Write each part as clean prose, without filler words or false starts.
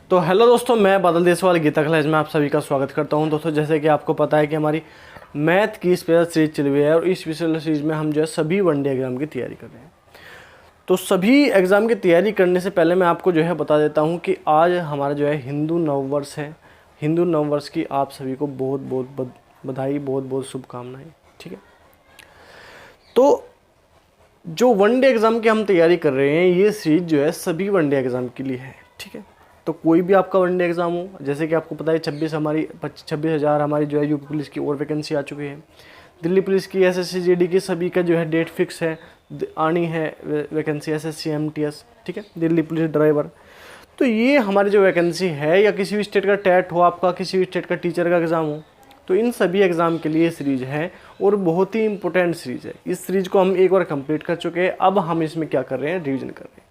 तो हेलो दोस्तों, मैं बादल देसवाल गीता कॉलेज में आप सभी का स्वागत करता हूं। दोस्तों, जैसे कि आपको पता है कि हमारी मैथ की स्पेशल सीरीज चल रही है और इस स्पेशल सीरीज में हम जो है सभी वनडे एग्जाम की तैयारी कर रहे हैं। तो सभी एग्ज़ाम की तैयारी करने से पहले मैं आपको जो है बता देता हूँ कि आज हमारा जो है हिंदू नववर्ष है। हिंदू नववर्ष की आप सभी को बहुत बहुत बधाई, बहुत बहुत शुभकामनाएँ। ठीक है, तो जो वनडे एग्ज़ाम की हम तैयारी कर रहे हैं, ये सीरीज जो है सभी वनडे एग्ज़ाम के लिए है। ठीक है, तो कोई भी आपका वनडे एग्ज़ाम हो, जैसे कि आपको पता है 26,000 हमारी जो है यूपी पुलिस की और वैकेंसी आ चुकी है। दिल्ली पुलिस की, एसएससी जीडी की सभी का जो है डेट फिक्स है, आनी है वैकेंसी एसएससी एमटीएस। ठीक है, दिल्ली पुलिस ड्राइवर। तो ये हमारी जो वैकेंसी है, या किसी भी स्टेट का टेट हो आपका, किसी भी स्टेट का टीचर का एग्ज़ाम हो, तो इन सभी एग्ज़ाम के लिए सीरीज है और बहुत ही इंपॉर्टेंट सीरीज है। इस सीरीज को हम एक बार कंप्लीट कर चुके हैं। अब हम इसमें क्या कर रहे हैं, रिवीजन कर रहे हैं।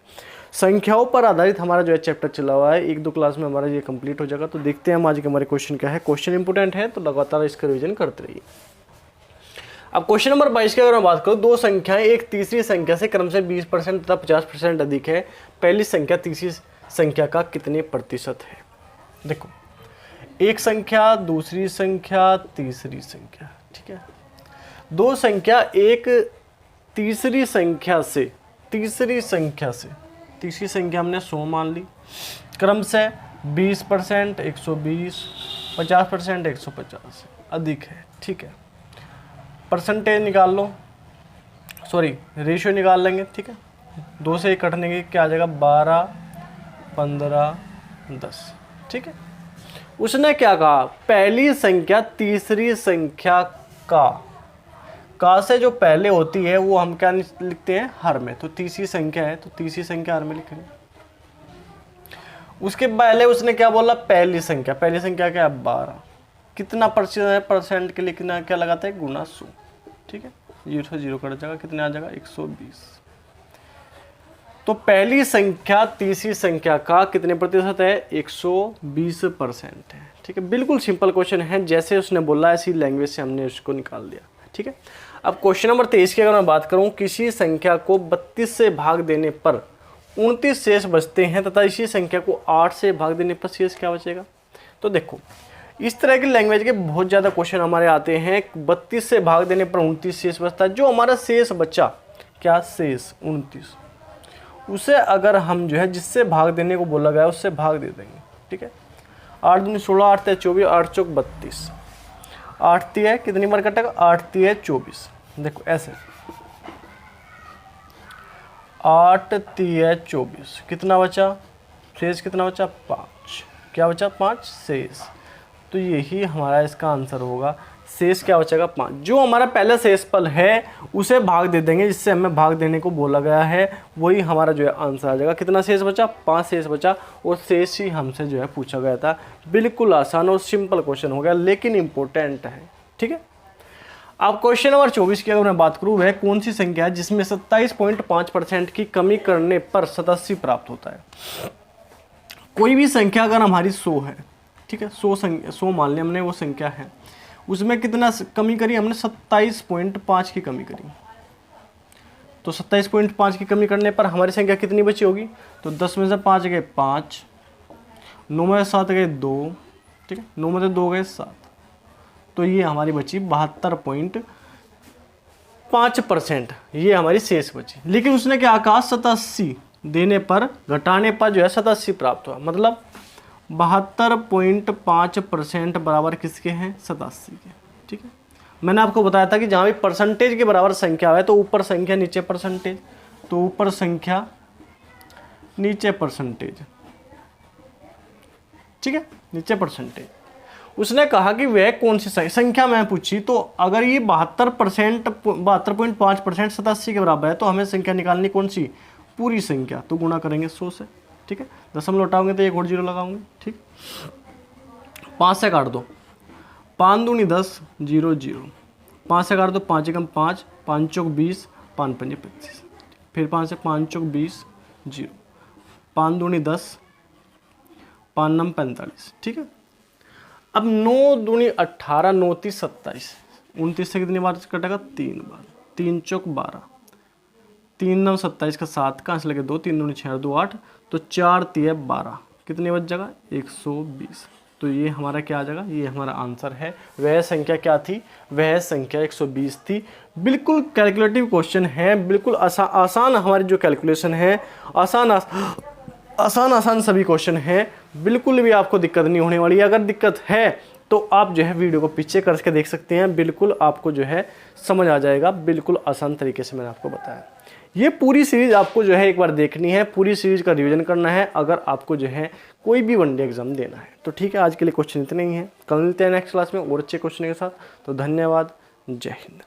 संख्याओं पर आधारित हमारा जो है चैप्टर चला हुआ है, 1-2 क्लास में हमारा ये कंप्लीट हो जाएगा। तो देखते हैं हम आज के हमारे क्वेश्चन क्या है। क्वेश्चन इंपॉर्टेंट है तो लगातार इसका रिवीजन करते रहिए। अब क्वेश्चन नंबर 22 की अगर मैं बात करूँ, दो संख्याएं एक तीसरी संख्या से क्रम से 20% तथा 50% अधिक है। पहली संख्या तीसरी संख्या का कितने प्रतिशत है? देखो, एक संख्या, दूसरी संख्या, तीसरी संख्या। ठीक है, दो संख्या एक तीसरी संख्या से तीसरी संख्या हमने 100 मान ली, क्रम से 20%, 120, 50%, 150 अधिक है। ठीक है, परसेंटेज निकाल लो, सॉरी रेशियो निकाल लेंगे। ठीक है, 2 से 1 कटने के क्या आ जाएगा, 12, 15, 10। ठीक है, उसने क्या कहा, पहली संख्या तीसरी संख्या का से जो पहले होती है वो हम क्या लिखते हैं, हर में। तो तीसरी संख्या है तो तीसरी संख्या हर में लिखेंगे। उसके पहले उसने क्या बोला, पहली संख्या क्या है, 12। कितना परसेंट के लिखना, क्या लगाता है, गुना 100। ठीक है, 0 से 0 कट जाएगा, कितने आ जाएगा, 120। तो पहली संख्या तीसरी संख्या का कितने प्रतिशत है, 120% है। ठीक है, बिल्कुल सिंपल क्वेश्चन है, जैसे उसने बोला ऐसी लैंग्वेज से हमने उसको निकाल दिया। ठीक है, अब क्वेश्चन नंबर 23 की अगर मैं बात करूं, किसी संख्या को 32 से भाग देने पर 29 शेष बचते हैं तथा इसी संख्या को 8 से भाग देने पर शेष क्या बचेगा? तो देखो, इस तरह की लैंग्वेज के बहुत ज़्यादा क्वेश्चन हमारे आते हैं। 32 से भाग देने पर 29 शेष बचता है। जो हमारा शेष बचा, क्या शेष 29, उसे अगर हम जो है जिससे भाग देने को बोला गया उससे भाग दे देंगे। ठीक है, 8 दूनी 16, 8 3 24, 8 चौक 32, 8 3 कितनी बार कटेगा, 8 3 24। देखो ऐसे 8 3 24, कितना बचा शेष, कितना बचा, 5। क्या बचा, 5 शेष। तो यही हमारा इसका आंसर होगा। शेष क्या बचेगा, 5। जो हमारा पहला शेषफल है उसे भाग दे देंगे, जिससे हमें भाग देने को बोला गया है, वही हमारा जो है आंसर आ जाएगा। कितना शेष बचा, 5 शेष बचा, और शेष ही हमसे जो है पूछा गया था। बिल्कुल आसान और सिंपल क्वेश्चन हो गया, लेकिन इंपॉर्टेंट है। ठीक है, अब क्वेश्चन नंबर 24 की अगर मैं बात करूँ, वह कौन सी संख्या है जिसमें 27.5% की कमी करने पर 87 प्राप्त होता है? कोई भी संख्या अगर हमारी 100 है, ठीक है, 100 मान लिया हमने, वो संख्या है, उसमें कितना कमी करी हमने, 27.5 की कमी करी। तो 27.5 की कमी करने पर हमारी संख्या कितनी बची होगी? तो 10 में से 5 गए 5, 9 में से 7 गए 2, ठीक है, 9 में से 2 गए 7। तो ये हमारी बची 72.5%, ये हमारी शेष बची। लेकिन उसने क्या कहा, 87 देने पर, घटाने पर जो है 87 प्राप्त हुआ। मतलब 72.5% बराबर किसके हैं, 87 के। ठीक है, मैंने आपको बताया था कि जहाँ भी परसेंटेज के बराबर संख्या है तो ऊपर संख्या नीचे परसेंटेज, तो ऊपर संख्या नीचे परसेंटेज। ठीक है, नीचे परसेंटेज। उसने कहा कि वह कौन सी संख्या मैं पूछी, तो अगर ये 72.5% 87 के बराबर है तो हमें संख्या निकालनी कौन सी, पूरी संख्या। तो गुणा करेंगे 100 से। ठीक है, दशमलव लौटाओगे तो 1 और 0 लगाओगे। ठीक, 5 से काट दो, 5 दूनी 10, 0 0, 5 से काट दो, 5 एकम 5, 5 चौक 20, 5 पंजे 25, फिर 5 से 5 चौक 20, 0, 5 दूनी 10, 5 नम 45। ठीक है, अब 9 दूनी 18, 9 30 27, 29 से कितनी बार कटेगा, 3 बार, 3 चौक 12, 3 9 27 का 7, कहाँ से लगे 2, 3 दूनी 6 2 8, तो 4 3 12, कितने बच जाएगा 120। तो ये हमारा क्या आ जाएगा, ये हमारा आंसर है। वह संख्या क्या थी, वह संख्या 120 थी। बिल्कुल कैलकुलेटिव क्वेश्चन है, बिल्कुल आसान हमारी जो कैलकुलेशन है, आसान सभी क्वेश्चन हैं, बिल्कुल भी आपको दिक्कत नहीं होने वाली है। अगर दिक्कत है तो आप जो है वीडियो को पीछे करके देख सकते हैं, बिल्कुल आपको जो है समझ आ जाएगा, बिल्कुल आसान तरीके से मैंने आपको बताया। ये पूरी सीरीज आपको जो है एक बार देखनी है, पूरी सीरीज का रिवीजन करना है अगर आपको जो है कोई भी वनडे एग्जाम देना है। तो ठीक है, आज के लिए क्वेश्चन इतने ही है, कल मिलते हैं नेक्स्ट क्लास में और अच्छे क्वेश्चन के साथ। तो धन्यवाद, जय हिंद।